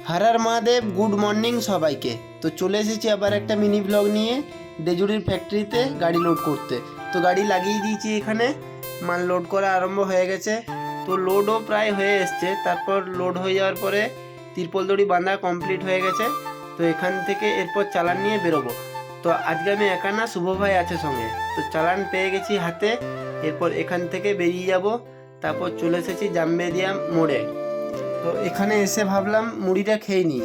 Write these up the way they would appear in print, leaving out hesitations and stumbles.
Har Har Mahadev, good morning সবাইকে। তো চলে এসেছি আবার একটা মিনি ব্লগ নিয়ে ডেজুরির ফ্যাক্টরিতে গাড়ি লোড করতে। তো গাড়ি লাগিয়ে দিয়েছি, এখানে মাল লোড করা আরম্ভ হয়ে গেছে। তো লোডও প্রায় হয়ে এসছে। তারপর লোড হয়ে যাওয়ার পরে তিরপল দড়ি বাঁধা কমপ্লিট হয়ে গেছে। তো এখান থেকে এরপর চালান নিয়ে বেরোবো। তো আজকে আমি একা না, শুভ ভাই আছে সঙ্গে। তো চালান পেয়ে গেছি হাতে। এরপর এখান থেকে বেরিয়ে যাব। তারপর চলে এসেছি জামবেদিয়া মোড়ে। তো এখানে এসে ভাবলাম মুড়িটা খেয়ে নিই।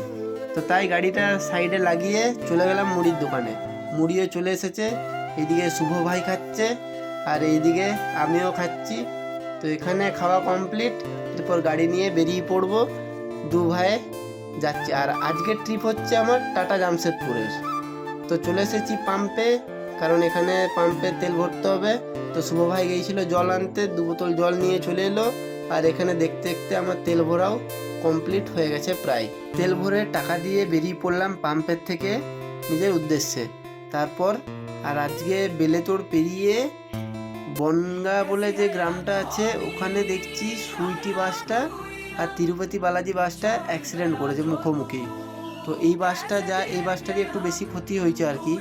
তো তাই গাড়িটা সাইডে লাগিয়ে চলে গেলাম মুড়ির দোকানে। মুড়িও চলে এসেছে। এইদিকে শুভ ভাই খাচ্ছে আর এইদিকে আমিও খাচ্ছি। তো এখানে খাওয়া কমপ্লিট। এরপর গাড়ি নিয়ে বেরিয়ে পড়বো, দু ভাইয়ে যাচ্ছি। আর আজকের ট্রিপ হচ্ছে আমার টাটা জামশেদপুরের। তো চলে এসেছি পাম্পে, কারণ এখানে পাম্পে তেল ভরতে হবে। তো শুভ ভাই গিয়েছিল জল আনতে, 2 বোতল জল নিয়ে চলে এলো। আর এখানে দেখতে দেখতে আমার তেল ভরাও কমপ্লিট হয়ে গেছে প্রায়। তেল ভরে টাকা দিয়ে বেরিয়ে পড়লাম পাম্পের থেকে নিজের উদ্দেশ্যে। তারপর আর আজকে বেলেতোড় পেরিয়ে বনগা বলে যে গ্রামটা আছে, ওখানে দেখছি সুইটি বাসটা আর তিরুপতি বালাজি বাসটা অ্যাক্সিডেন্ট করেছে মুখোমুখি। তো এই বাসটারই একটু বেশি ক্ষতি হয়েছে আর কি।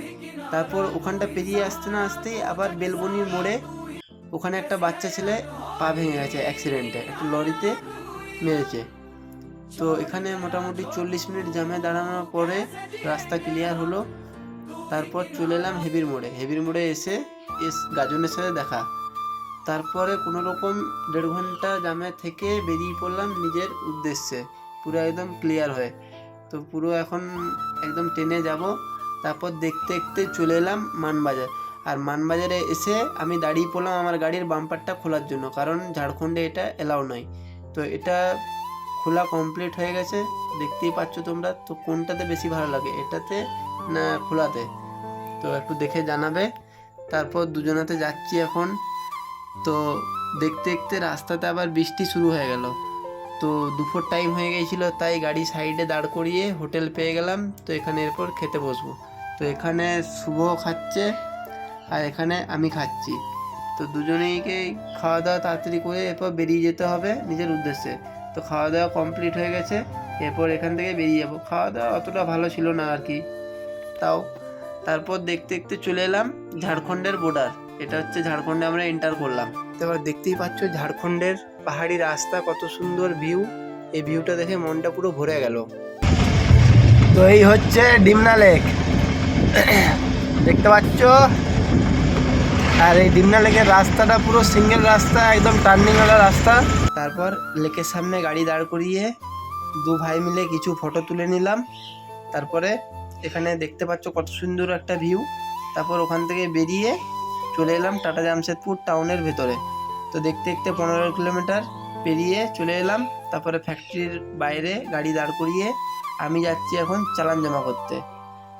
তারপর ওখানটা পেরিয়ে আসতে না আসতেই আবার বেলবনির মোড়ে ওখানে একটা বাচ্চা ছেলে পা ভেঙে গেছে অ্যাক্সিডেন্টে, একটা লরিতে মেরেছে। তো এখানে মোটামুটি 40 মিনিট জ্যামে দাঁড়ানোর পরে রাস্তা ক্লিয়ার হলো। তারপর চলে এলাম হেবির মোড়ে এসে গাজনের সাথে দেখা। তারপরে কোনো রকম 1.5 ঘন্টা জ্যামে থেকে বেরিয়ে পড়লাম নিজের উদ্দেশ্যে, পুরো একদম ক্লিয়ার হয়ে। তো পুরো এখন একদম ট্রেনে যাব। তারপর দেখতে দেখতে চলে এলাম মানবাজার। আর মানবাজারে এসে আমি দাঁড়িয়ে পড়লাম আমার গাড়ির বাম্পারটা খোলার জন্য, কারণ ঝাড়খণ্ডে এটা এলাও নয়। তো এটা খোলা কমপ্লিট হয়ে গেছে, দেখতেই পাচ্ছ তোমরা। তো কোনটাতে বেশি ভালো লাগে, এটাতে না খোলাতে? তো একটু দেখে জানাবে। তারপর দুজনাতে যাচ্ছি এখন। তো দেখতে দেখতে রাস্তাতে আবার বৃষ্টি শুরু হয়ে গেল। তো দুপুর টাইম হয়ে গিয়েছিল, তাই গাড়ি সাইডে দাঁড় করিয়ে হোটেল পেয়ে গেলাম। তো এখানে এরপর খেতে বসবো। তো এখানে শুভ খাচ্ছে আর এখানে আমি খাচ্ছি। তো দুজনেইকে খাওয়া দাওয়া তাড়াতাড়ি করে এরপর বেরিয়ে যেতে হবে নিজের উদ্দেশ্যে। তো খাওয়া দাওয়া কমপ্লিট হয়ে গেছে, এরপর এখান থেকে বেরিয়ে যাবো। খাওয়া দাওয়া অতটা ভালো ছিল না আর কি, তাও। তারপর দেখতে দেখতে চলে এলাম ঝাড়খণ্ডের বর্ডার। এটা হচ্ছে ঝাড়খণ্ডে আমরা এন্টার করলাম। এবার দেখতেই পাচ্ছ ঝাড়খণ্ডের পাহাড়ি রাস্তা, কত সুন্দর ভিউ। এই ভিউটা দেখে মনটা পুরো ভরে গেল। তো এই হচ্ছে ডিমনা লেক, দেখতে পাচ্ছ। আর এই ডিমনা লেকের রাস্তাটা পুরো সিঙ্গেল রাস্তা, একদম টার্নিংওয়ালা রাস্তা। তারপর লেকের সামনে গাড়ি দাঁড় করিয়ে দু ভাই মিলে কিছু ফটো তুলে নিলাম। তারপরে এখানে দেখতে পাচ্ছ কত সুন্দর একটা ভিউ। তারপর ওখান থেকে বেরিয়ে চলে এলাম টাটা জামশেদপুর টাউনের ভেতরে। তো দেখতে দেখতে 15 কিলোমিটার পেরিয়ে চলে এলাম। তারপরে ফ্যাক্টরির বাইরে গাড়ি দাঁড় করিয়ে আমি যাচ্ছি এখন চালান জমা করতে।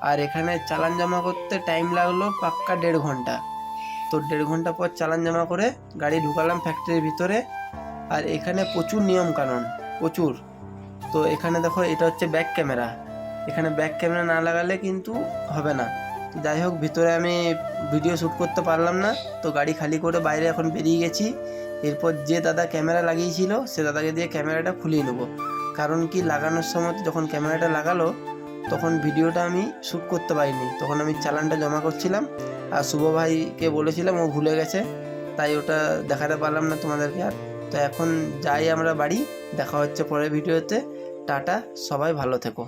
আর এখানে চালান জমা করতে টাইম লাগলো পাক্কা 1.5 ঘন্টা। তো 1.5 ঘন্টা পর চালান জমা করে গাড়ি ঢুকালাম ফ্যাক্টরির ভিতরে। আর এখানে প্রচুর নিয়ম কানুন, প্রচুর। তো এখানে দেখো, এটা হচ্ছে ব্যাক ক্যামেরা। এখানে ব্যাক ক্যামেরা না লাগালে কিন্তু হবে না। যাই হোক, ভিতরে আমি ভিডিও শ্যুট করতে পারলাম না। তো গাড়ি খালি করে বাইরে এখন বেরিয়ে গেছি। এরপর যে দাদা ক্যামেরা লাগিয়েছিল সে দাদাকে দিয়ে ক্যামেরাটা খুলিয়ে নেবো। কারণ কি, লাগানোর সময় যখন ক্যামেরাটা লাগালো তখন ভিডিওটা আমি শ্যুট করতে পারিনি, তখন আমি চালানটা জমা করছিলাম। আর শুভ ভাইকে বলেছিলাম, ও ভুলে গেছে, তাই ওটা দেখাতে পারলাম না তোমাদেরকে আর। তো এখন যাই আমরা বাড়ি, দেখা হচ্ছে পরের ভিডিওতে। টাটা, সবাই ভালো থেকো।